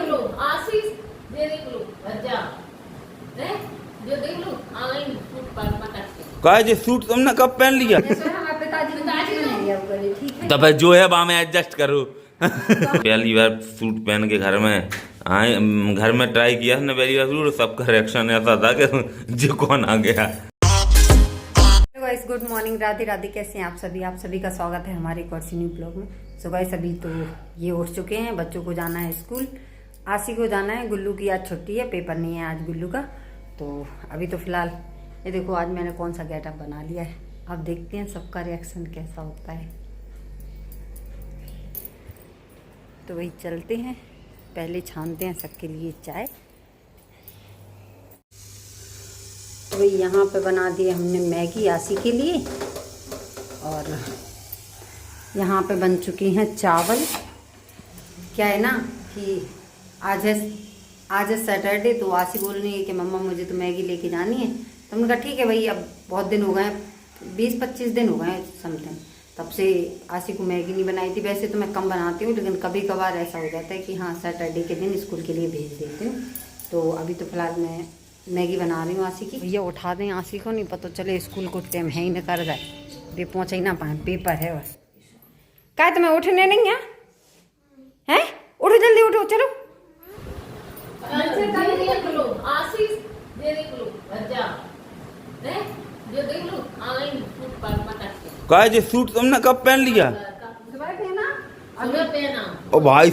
लो आशीष ये देख लो भज्जा है जो देख लो ऑनलाइन सूट पर पटक कहा जी सूट तुमने कब पहन लिया? तो भाई जो है वहाँ में एडजस्ट करो। पहली बार सूट पहन के घर में आए, घर में ट्राई किया ना पहली बार सूट, सबका रिएक्शन ऐसा था कि जो कौन आ गया। Guys good morning, Radhe Radhe. कैसे हैं आप सभी का स्वागत है हमारे एक और न्यू ब्लॉग में। सो गाइस अभी तो ये उठ चुके हैं, बच्चों को जाना है स्कूल, आशी को जाना है, गुल्लू की आज छुट्टी है, पेपर नहीं है आज गुल्लू का। तो अभी तो फिलहाल ये देखो आज मैंने कौन सा गेटअप बना लिया है, अब देखते हैं सबका रिएक्शन कैसा होता है। तो वही चलते हैं, पहले छानते हैं सबके लिए चाय। तो वही यहाँ पे बना दिए हमने मैगी आशी के लिए, और यहाँ पे बन चुके हैं चावल। क्या है ना कि आज है सैटरडे, तो आशी बोल रही है कि मम्मा मुझे तो मैगी लेके जानी है। तो हमने कहा ठीक है भाई, अब बहुत दिन हो गए, 20-25 दिन हो गए समथिंग, तब से आशी को मैगी नहीं बनाई थी। वैसे तो मैं कम बनाती हूँ, लेकिन कभी कभार ऐसा हो जाता है कि हाँ सैटरडे के दिन स्कूल के लिए भेज देती हूँ। तो अभी तो फिलहाल मैं मैगी बना रही हूँ आशी की। भैया उठा दें आशी को, नहीं पता चले स्कूल को टाइम है ही न कर जाए, वे पहुँच ही ना पाए, पेपर है बस। क्या तुम्हें उठने नहीं है? उठो जल्दी उठो, चलो। देख लो आशीष ये देख लो भज्जा है जो देख लो ऑनलाइन सूट पर पटक कहा जी सूट तुमने कब पहन लिया? सुबह पहना ओ भाई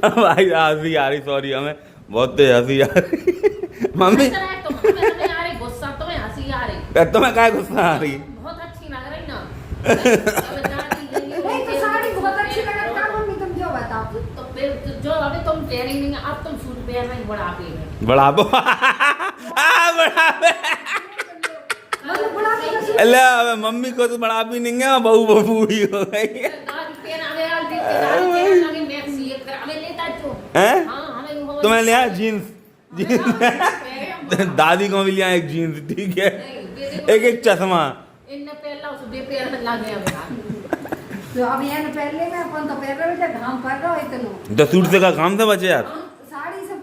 भाई हंसी आ रही, सॉरी हमें बहुत तेज हंसी आ रही। मम्मी गुस्सा तो मैं हंसी आ रही, तुम्हें क्या गुस्सा आ रही? बहुत अच्छी लग रही ना। साड़ी बहुत अच्छी लग रही है मम्मी, तुम जो बताओ। तो फिर जो अभी तुम पहन ही नहीं, अब तुम सूट पहन रही बुढ़ापे में। बढ़ाबो अल्लाह मम्मी को तो बढ़ा भी नहीं है, बहू बूढ़ी हो गई है। तुम्हें लिया जीन्स दादी को भी लिया एक जीन्स, ठीक है, एक चश्मा। तो अब ये पहले में अपन तो पहले में घाम पड़ रहा है इतना, तो सूट से का काम था बचे यार, साड़ी से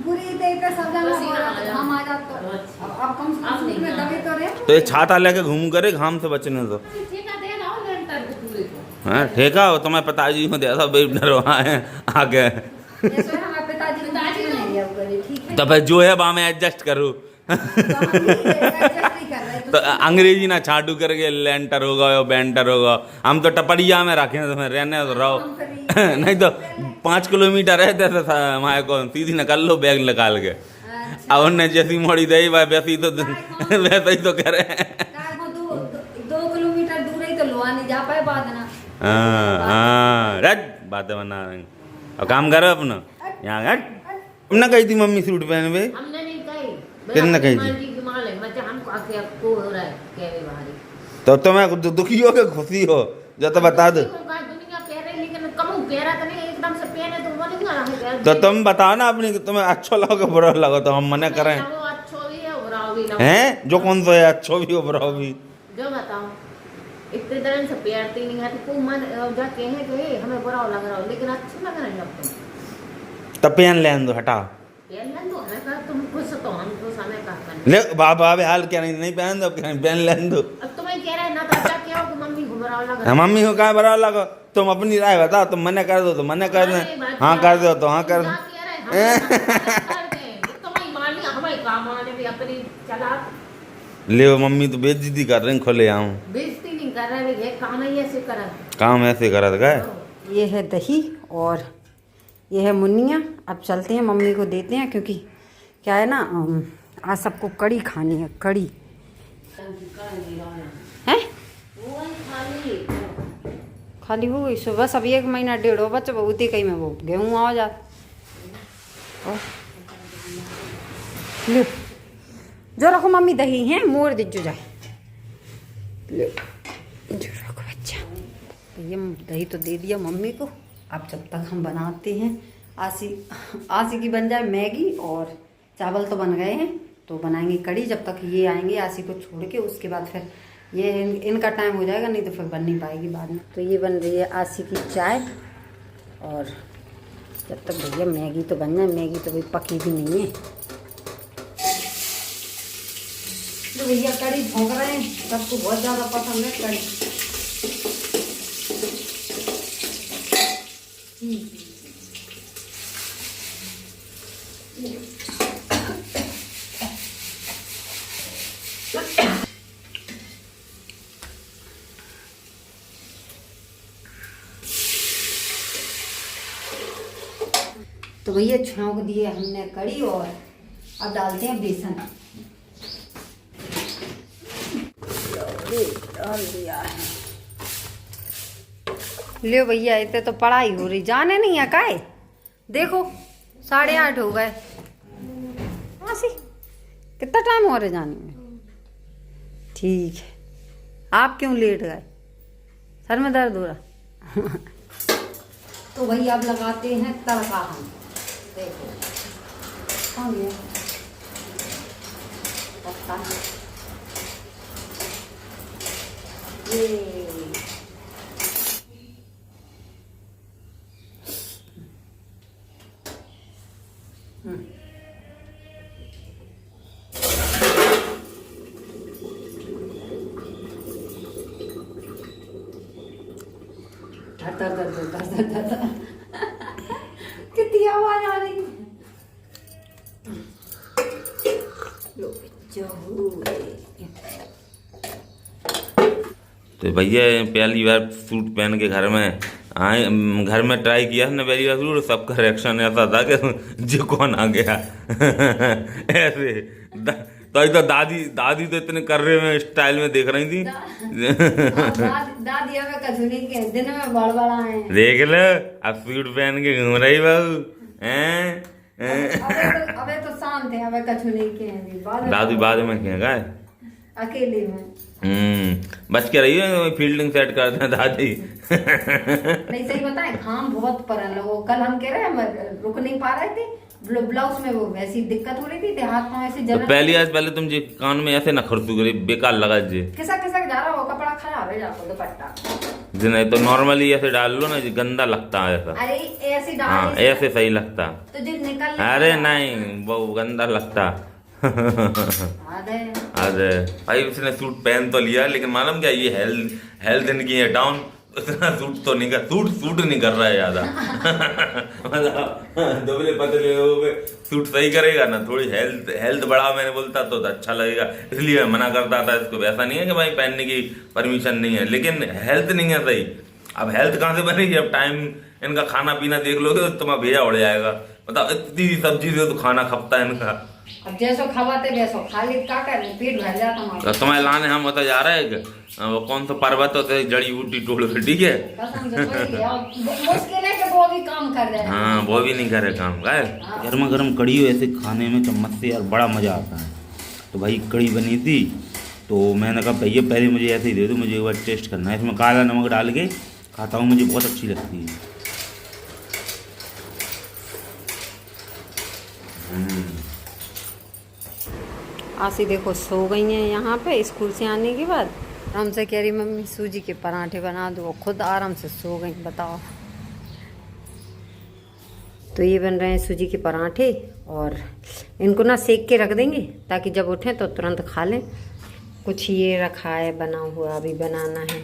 पूरी देकर सब जगह घाम आ जाता। अब कम से कम में दबे तो रहे। तो ये छाता लेके घूम करे घाम से बचने तो। हाँ ठेका हो, तुम्हें पिताजी को दिया था बेबनर वहाँ है आगे। तो भाई जो है वहाँ में एडजस्ट करो। तो अंग्रेजी ना छाटू करके लेंटर होगा या बेंटर होगा, हम तो टपड़िया में रखे हैं, तुम्हें रहने तो रहो। नहीं तो 5 किलोमीटर रहते थे हमारे को, सीधी निकल लो बैग निकाल के। अब उन्हें जैसी मोड़ी दे वैसे ही तो करे। 2 किलोमीटर दूर ही तो लोहा नहीं जा पाए बाद ना। हाँ बातें बना रहे। अब काम करो अपना यहाँ। तुमने कही थी मम्मी सूट पहन वे? हमने नहीं कही, किसने कही थी? तो तुम्हें दुखी हो के खुशी हो जो तो बता दो। तो तुम बताओ ना अपनी, तुम्हें अच्छा लगे बुरा लगे तो हम मना करें हैं? जो कौन सा है अच्छा भी हो बुरा भी, जो बताओ इतने दिन से प्यारती नहीं है तो मन जा कहे हमें बुरा लग रहा हो, लेकिन अच्छा लग रहा है अब तब पहन लें दो, हटा तुम खुश तो हम खुश, हमें का ले बाबा हाल क्या नहीं पहन दो, पहन लें दो। अब तुम्हें कह रहे ना तो अच्छा क्या हो कि मम्मी को बुरा लगा। मम्मी को क्या बुरा लगा? तुम अपनी राय बताओ, तुम मना कर दो तो मना कर दे, हाँ कर दो तो हाँ कर दो। ले मम्मी तो बेइज्जती कर रहे हैं, खोले आऊँ बेइज्जती नहीं कर रहे, काम ही ऐसे करा, काम ऐसे करा था। ये है दही और ये है मुनिया। अब चलते हैं मम्मी को देते हैं, क्योंकि क्या है ना आज सबको कड़ी खानी है, कड़ी है खाली हो गई। सुबह सब 1 महीना 1.5 बच्चे बहुत कहीं में वो गेहूँ आ जाता। लो जो रखो मम्मी दही है, मोड़ दीजो जाए, लो जो रखो बच्चा। ये दही तो दे दिया मम्मी को। अब जब तक हम बनाते हैं आशी की बन जाए मैगी, और चावल तो बन गए हैं, तो बनाएंगे कड़ी। जब तक ये आएंगे आशी को छोड़ के, उसके बाद फिर ये इनका टाइम हो जाएगा, नहीं तो फिर बन नहीं पाएगी बाद में। तो ये बन रही है आसी की चाय, और जब तक भैया मैगी तो बन जाए, मैगी तो भाई पकी भी नहीं है। तो भैया कड़ी भोंक रहे हैं, सबको बहुत ज़्यादा पसंद है कड़ी। तो भैया छौंक दिए हमने कड़ी, और अब डालते हैं बेसन। डाल दिया है। लियो भैया, इतने तो पढ़ाई हो रही, जाने नहीं है काहे, देखो 8:30 हो गए। सी कितना टाइम हो रहा है जाने में। ठीक है, आप क्यों लेट गए, सर में दर्द हो रहा। तो भैया अब लगाते हैं तड़का हम। देखो ये कितनी आवाज आ रही है। तो भैया पहली बार सूट पहन के घर में आए, घर में ट्राई किया ना पहली बार सूट, सबका रिएक्शन ऐसा था कि जो कौन आ गया। ऐसे तो दादी तो इतने कर रहे में स्टाइल में देख रही थी। दादी हमें कचुनी के दिन में बड़बड़ा है, देख लो अब सूट पहन के घूम रही बहू हैं। अबे तो शांत है, अबे कचुनी के हैं दादी बाद में क्या है अकेले में। बच के रही है, फील्डिंग सेट करते हैं दादी। नहीं सही बताए, घाम बहुत पड़ रहा है। कल हम कह रहे हैं रुक नहीं पा रहे थे, ब्लाउज में वो वैसी दिक्कत हो रही थी, हाथ पांव ऐसे जल। तो पहले तुम जी कान में ऐसे ना खरसू करे, बेकार लगा जी। खिसक खिसक जा रहा हो, कपड़ा खराब है जाता दुपट्टा। नहीं तो नॉर्मली ऐसे डाल लो ना, गंदा लगता है ऐसा। अरे ऐसे डाल, हाँ ऐसे सही लगता तो जो निकल। अरे नहीं वो गंदा लगता। अरे भाई उसने सूट पहन तो लिया, लेकिन मालूम क्या ये हेल्थ इनकी है डाउन, इतना सूट नहीं कर रहा है ज्यादा। मतलब दुबले पतले लोगों पे सूट सही करेगा ना, थोड़ी हेल्थ बढ़ा मैंने बोलता तो अच्छा लगेगा, इसलिए मैं मना करता था इसको। ऐसा नहीं है कि भाई पहनने की परमिशन नहीं है, लेकिन हेल्थ नहीं है सही। अब हेल्थ कहाँ से बनेगी, अब टाइम इनका खाना पीना देख लोगे तो तुम्हारा भेजा उड़ जाएगा। मतलब इतनी सब्जी से तो खाना खपता है इनका। अब जैसो खवाते वैसो खा ले, क्या करे, पेट भर जाता हमारा। तो तुम्हारे लाने हम बता जा रहे हैं कि वो कौन सा पर्वत होता है, जड़ी बूटी तोड़ के, ठीक है। मुश्किल है कि वो भी काम कर रहे हैं। हाँ वो भी नहीं कर रहे काम का। गर्मा गर्म कड़ी हो ऐसे खाने में चम्मच से यार बड़ा मज़ा आता है। तो भाई कड़ी बनी थी, तो मैंने कहा भैया पहले मुझे ऐसे ही दे दो, मुझे एक बार टेस्ट करना है। इसमें काला नमक डाल के खाता हूँ, मुझे बहुत अच्छी लगती है। आसी देखो सो गई हैं यहाँ पे स्कूल से आने के बाद। हमसे कह रही मम्मी सूजी के पराठे बना दो, खुद आराम से सो गई, बताओ। तो ये बन रहे हैं सूजी के पराठे, और इनको ना सेक के रख देंगे ताकि जब उठें तो तुरंत खा लें। कुछ ये रखा है बना हुआ, अभी बनाना है।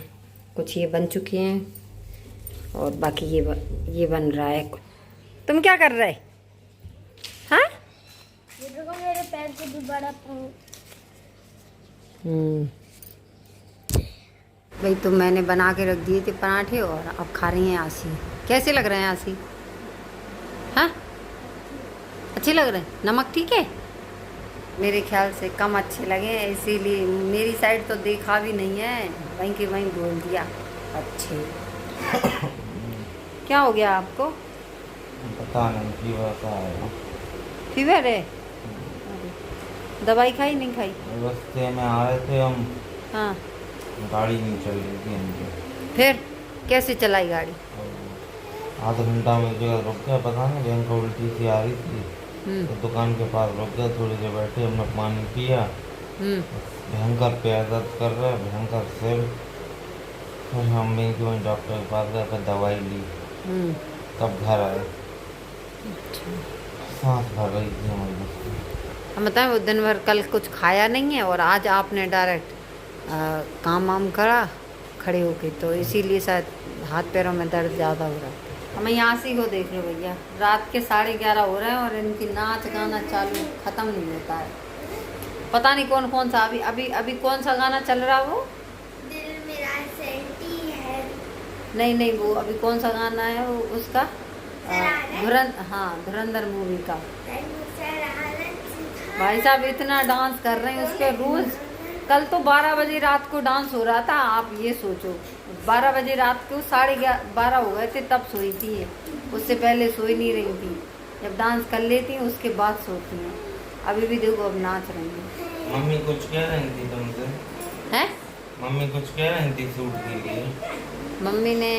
कुछ ये बन चुके हैं, और बाकी ये बन रहा है। तुम क्या कर रहे? हाँ मेरे पैर से भी बड़ा भाई तो मैंने बना के रख दिए थे पराठे, और अब खा रही हैं आसी। कैसे लग रहे हैं आसी? हाँ अच्छे लग रहे हैं, नमक ठीक है? मेरे ख्याल से कम अच्छे लगे, इसीलिए मेरी साइड तो देखा भी नहीं है, वहीं के वहीं बोल दिया अच्छे। क्या हो गया आपको? पता नहीं, फीवर का है। फीवर है? दवाई खाई नहीं खाई? रास्ते में आ रहे थे हम। हाँ गाड़ी नहीं चल रही थी हमकी। फिर कैसे चलाई गाड़ी? आधा घंटा में जगह रुक गया, पता नहीं बैंक उल्टी सी आ रही थी, तो दुकान के पास रुक गया, थोड़ी देर बैठे, हमने पानी पिया, भयंकर पैर दर्द कर रहा है, भयंकर सिर। फिर हम भी कि वहीं डॉक्टर के पास गए, फिर दवाई ली, तब घर आए। सांस भर रही थी हमारी। हम बताएं वो दिन भर कल कुछ खाया नहीं है और आज आपने डायरेक्ट काम वाम करा खड़े होके, तो इसीलिए शायद हाथ पैरों में दर्द ज़्यादा हो रहा है। हमें यहाँ से को देख लो भैया, रात के 11:30 हो रहे हैं और इनकी नाच गाना चालू ख़त्म नहीं होता है। पता नहीं कौन कौन सा अभी कौन सा गाना चल रहा है वो? दिल मेरा सेंटी है। नहीं वो अभी कौन सा गाना है वो उसका? धुरंधर मूवी का। भाई साहब इतना डांस कर रहे हैं उस पर रोज। कल तो 12 बजे रात को डांस हो रहा था, आप ये सोचो 12 बजे रात को 11:30 हो गए थे तब सोई थी ये, उससे पहले सोई नहीं रही थी। जब डांस कर लेती हैं उसके बाद सोती हैं। अभी भी देखो अब नाच रही हैं। मम्मी कुछ कह रही थी तुमसे? हैं? मम्मी कुछ कह रही थी सूट के लिए? मम्मी ने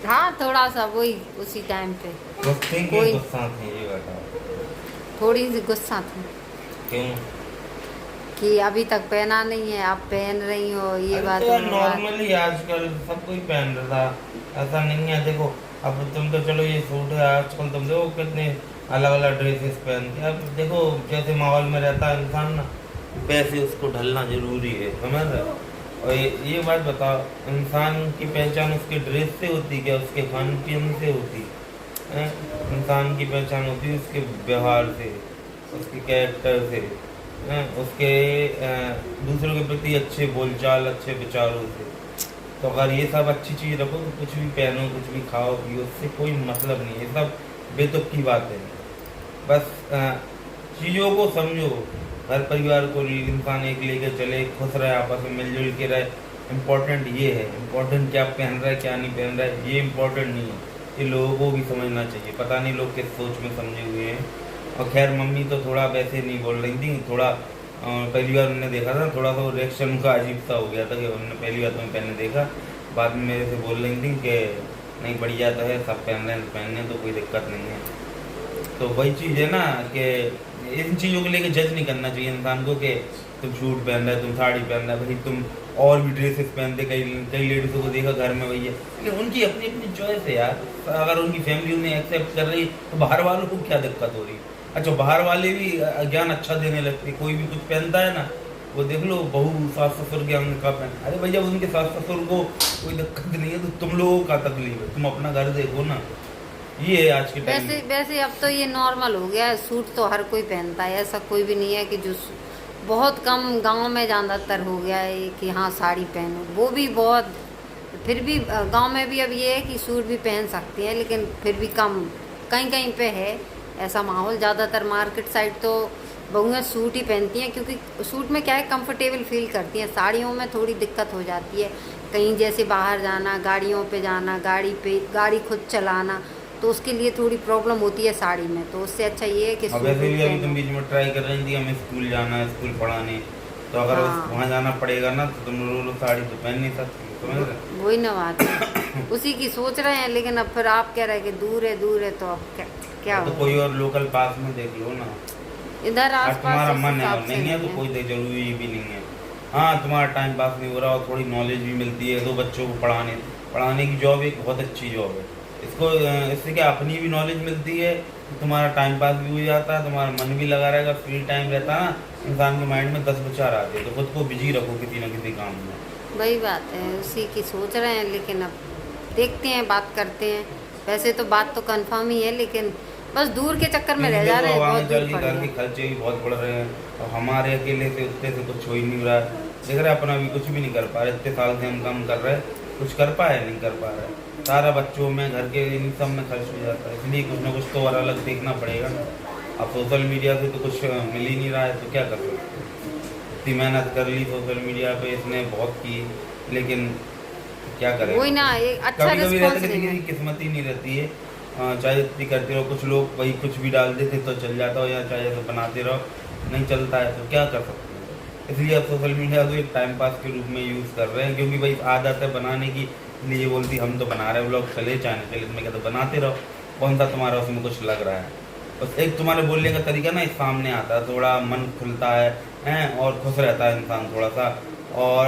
हाँ थोड़ा सा वही उसी टाइम पे कोई गुस्सा थी, ये बताओ। थोड़ी सी गुस्सा थी। क्यों? कि अभी तक पहना नहीं है, आप पहन रही हो ये बात। तो नॉर्मली आजकल सब कोई पहन रहा था, ऐसा नहीं है। देखो अब तुम तो चलो ये सूट है, आजकल तुम देखो कितने अलग अलग ड्रेसेस पहनते हैं। अब देखो जैसे माहौल में रहता है इंसान ना, वैसे उसको ढलना जरूरी है, समझ रहे हो? और ये बात बताओ, इंसान की पहचान उसके ड्रेस से होती है क्या उसके खान पीन से होती है? इंसान की पहचान होती है उसके व्यवहार से, उसके कैरेक्टर से, उसके दूसरों के प्रति अच्छे बोलचाल, अच्छे विचारों से। तो अगर ये सब अच्छी चीज़ रखो तो कुछ भी पहनो, कुछ भी खाओ पियो, उससे कोई मतलब नहीं है। ये सब बेतुक की बात है। बस चीज़ों को समझो, हर परिवार को इंसान एक लेके चले, खुश रहे, आपस में मिलजुल के रहे। इम्पोर्टेंट ये है, इम्पोर्टेंट क्या पहन रहा है क्या नहीं पहन रहा है ये इम्पोर्टेंट नहीं है। ये लोगों को भी समझना चाहिए। पता नहीं लोग किस सोच में समझे हुए हैं। और खैर मम्मी तो थोड़ा वैसे नहीं बोल रही थी, थोड़ा पहली बार उन्होंने देखा था, थोड़ा सा रिएक्शन उनका अजीब सा हो गया था कि उन्होंने पहली बार तुम्हें पहनने देखा। बाद में मेरे से बोल रही थी कि नहीं बढ़िया तो है, सब पहन रहे हैं तो पहनने तो कोई दिक्कत नहीं है। तो वही चीज़ है ना कि इन चीज़ों को लेके जज नहीं करना चाहिए इंसान को कि तुम सूट पहन रहे, तुम साड़ी पहन रहे, भाई तुम और भी ड्रेसेस पहनते। कई लेडीज़ों को देखा घर में भैया, लेकिन उनकी अपनी अपनी चॉइस है यार। अगर उनकी फैमिली उन्हें एक्सेप्ट कर रही तो बाहर वालों को क्या दिक्कत हो रही? अच्छा बाहर वाले भी ज्ञान अच्छा देने लगते, कोई भी कुछ पहनता है ना, वो देख लो बहू सास ससुर के हमने कहा पहन, अरे भैया उनके सास ससुर को कोई दिक्कत नहीं है तो तुम लोगों का तकलीफ है, तुम अपना घर देखो ना। ये है आज के टाइम। वैसे अब तो ये नॉर्मल हो गया है, सूट तो हर कोई पहनता है, ऐसा कोई भी नहीं है कि जो बहुत कम गांव में ज़्यादातर हो गया है कि हाँ साड़ी पहनो, वो भी बहुत। फिर भी गांव में भी अब ये है कि सूट भी पहन सकती हैं, लेकिन फिर भी कम कहीं कहीं पे है ऐसा माहौल। ज़्यादातर मार्केट साइड तो बहुएं सूट ही पहनती हैं, क्योंकि सूट में क्या है कंफर्टेबल फील करती हैं। साड़ियों में थोड़ी दिक्कत हो जाती है, कहीं जैसे बाहर जाना, गाड़ियों पे जाना, गाड़ी खुद चलाना, तो उसके लिए थोड़ी प्रॉब्लम होती है साड़ी में। तो उससे अच्छा ये है कि वैसे भी अभी तुम बीच में ट्राई कर रही थी हमें स्कूल जाना है, स्कूल पढ़ाने, तो अगर वहाँ जाना पड़ेगा ना तो तुम रोज साड़ी तो पहन नहीं सकती, समझ रहे? वही ना बात है, उसी की सोच रहे हैं। लेकिन अब फिर आप कह रहे हैं कि दूर है तो अब क्या तो कोई और लोकल पास में देख लो ना, इधर आस पास। तुम्हारा मन है और नहीं है तो कोई जरूरी भी नहीं है। हाँ तुम्हारा टाइम पास नहीं हो रहा और थोड़ी नॉलेज भी मिलती है, 2 बच्चों को पढ़ाने की जॉब एक बहुत अच्छी जॉब है। इससे क्या अपनी भी नॉलेज मिलती है, तुम्हारा टाइम पास भी हो जाता है, तुम्हारा मन भी लगा रहेगा, फ्री टाइम रहता है ना, इंसान के माइंड में 10 विचार आते हैं, तो खुद को बिजी रखो किसी ना किसी काम में। वही बात है, उसी की सोच रहे हैं। लेकिन अब देखते हैं, बात करते हैं। वैसे तो बात तो कंफर्म ही है, लेकिन बस दूर के चक्कर में रह जा रहे हैं, बहुत दूर पड़ घर के खर्चे भी बहुत बढ़ रहे हैं और हमारे अकेले से उतने से कुछ हो ही नहीं रहा है। देख रहे अपना भी कुछ भी नहीं कर पा रहे, इतने साल से हम काम कर रहे हैं, कुछ कर पाए नहीं कर पा रहे, सारा बच्चों में घर के इन सब में खर्च हो जाता है। इसलिए कुछ ना कुछ तो और अलग देखना पड़ेगा ना। अब सोशल मीडिया से तो कुछ मिल ही नहीं रहा है, तो क्या कर सकते? इतनी मेहनत कर ली सोशल मीडिया पे, इसने बहुत की, लेकिन क्या करें? वही ना, एक अच्छा रिस्पॉन्स नहीं है, किस्मत ही नहीं रहती है। चाहे इतनी करते रहो, कुछ लोग वही कुछ भी डाल देते तो चल जाता हो, या चाहे ऐसे बनाते रहो नहीं चलता है, तो क्या कर सकते हैं? इसलिए अब सोशल मीडिया को एक टाइम पास के रूप में यूज़ कर रहे हैं, क्योंकि भाई आदत है बनाने की। इसलिए बोलती हम तो बना रहे हैं व्लॉग, चले जाने चले, मैं कहता बनाते रहो, कौन सा तुम्हारा उसमें कुछ लग रहा है? बस एक तुम्हारे बोलने का तरीका ना सामने आता है, थोड़ा मन खुलता है, हैं, और खुश रहता है इंसान थोड़ा सा, और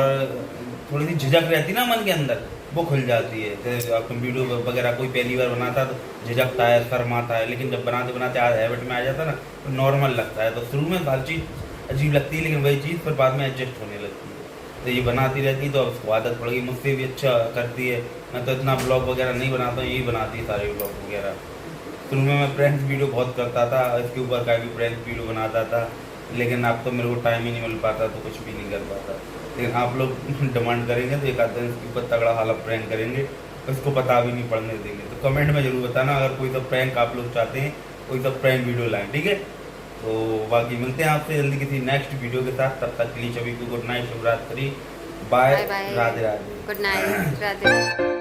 थोड़ी सी झिझक रहती ना मन के अंदर, वो खुल जाती है। जैसे आप वीडियो वगैरह कोई पहली बार बनाता है तो झिझकता है, शर्माता है, लेकिन जब बनाते बनाते आज हैबिट में आ जाता है ना तो नॉर्मल लगता है। तो शुरू में हर चीज़ अजीब लगती है, लेकिन वही चीज़ फिर बाद में एडजस्ट होने लगती है। तो ये बनाती रहती तो अब उसको आदत पड़ गई, मुझसे भी अच्छा करती है। मैं तो इतना ब्लॉग वगैरह नहीं बनाता हूँ, यही बनाती है सारे ब्लॉग वगैरह। शुरू में मैं प्रैंक वीडियो बहुत करता था, इसके ऊपर का भी प्रैंक वीडियो बनाता था, लेकिन अब तो मेरे को टाइम ही नहीं मिल पाता, तो कुछ भी नहीं कर पाता। लेकिन आप लोग डिमांड करेंगे तो एक आध दिन इसके ऊपर तगड़ा हाल प्रैंक करेंगे, इसको पता भी नहीं पड़ने देंगे। तो कमेंट में ज़रूर बताना अगर कोई सा प्रैंक आप लोग चाहते हैं, कोई सा प्रैंक वीडियो लाएँ, ठीक है। तो बाकी मिलते हैं आपसे जल्दी किसी नेक्स्ट वीडियो के साथ। तब तक के लिए सभी को गुड नाइट, शुभ रात्रि, bye, Radhe Radhe, good night, Radhe.